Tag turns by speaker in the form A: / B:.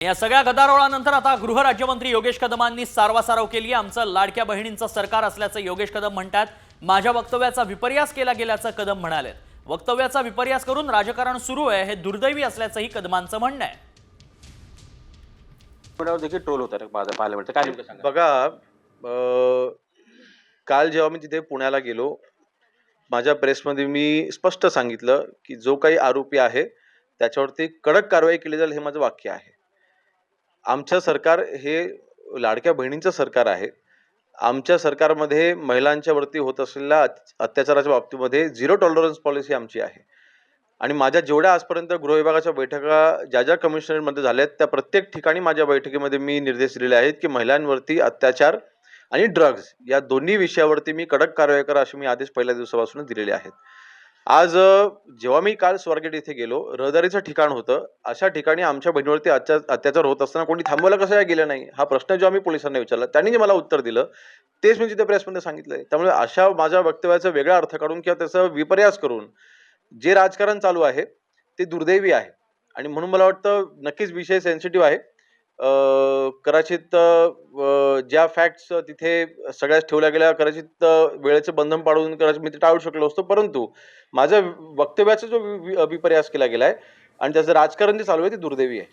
A: या सगळ्या गदारोळानंतर आता गृहराज्यमंत्री योगेश कदमांनी सारवासारव केली. आमचं लाडक्या बहिणींचं सरकार असल्याचं योगेश कदम म्हणतात. माझ्या वक्तव्याचा विपर्यास केला गेल्याचं कदम म्हणाले. वक्तव्याचा विपर्यास करून राजकारण सुरू आहे हे दुर्दैवी असल्याचंही कदमांचं म्हणणं आहे.
B: देखील ट्रोल होतात पार्लमेंटचं काय नेमकं सांगा.
C: बघा, काल जेव्हा मी तिथे पुण्याला गेलो, माझ्या प्रेसमध्ये मी स्पष्ट सांगितलं की जो काही आरोपी आहे त्याच्यावरती कडक कारवाई केली जाईल, हे माझं वाक्य आहे. आमचं सरकार हे लाडक्या बहिणींचं सरकार आहे. आमच्या सरकारमध्ये महिलांच्या वरती होत असलेल्या अत्याचाराच्या बाबतीमध्ये 0 टॉलरन्स पॉलिसी आमची आहे. आणि माझ्या जेवढ्या आजपर्यंत गृह विभागाच्या बैठका ज्या कमिशनरमध्ये झाल्यात त्या प्रत्येक ठिकाणी माझ्या बैठकीमध्ये मी निर्देश दिलेले आहेत की महिलांवरती अत्याचार आणि ड्रग्ज या दोन्ही विषयावरती मी कडक कारवाई करा असे मी आदेश पहिल्या दिवसापासून दिलेले आहेत. आज जेव्हा मी काल स्वारगेट इथे गेलो, रहदारीचं ठिकाण होतं. अशा ठिकाणी आमच्या बहिणीवरती अत्याचार होत असताना कोणी थांबवलं कसं काय गेलं नाही, हा प्रश्न जेव्हा मी पोलिसांना विचारला त्यांनी जे मला उत्तर दिलं तेच मी तिथे प्रेसमध्ये सांगितलंय. त्यामुळे अशा माझ्या वक्तव्याचा वेगळा अर्थ काढून किंवा त्याचा विपर्यास करून जे राजकारण चालू आहे ते दुर्दैवी आहे. आणि म्हणून मला वाटतं नक्कीच विषय सेन्सिटिव्ह आहे. कदाचित ज्या फॅक्ट्स तिथे सगळ्याच ठेवल्या गेल्या, कदाचित वेळेचं बंधन पाडून कदाचित मी ते टाळू शकलो असतो. परंतु माझ्या वक्तव्याचा जो विपर्यास केला गेलाय आणि त्याचं राजकारण जे चालू आहे ते दुर्दैवी आहे.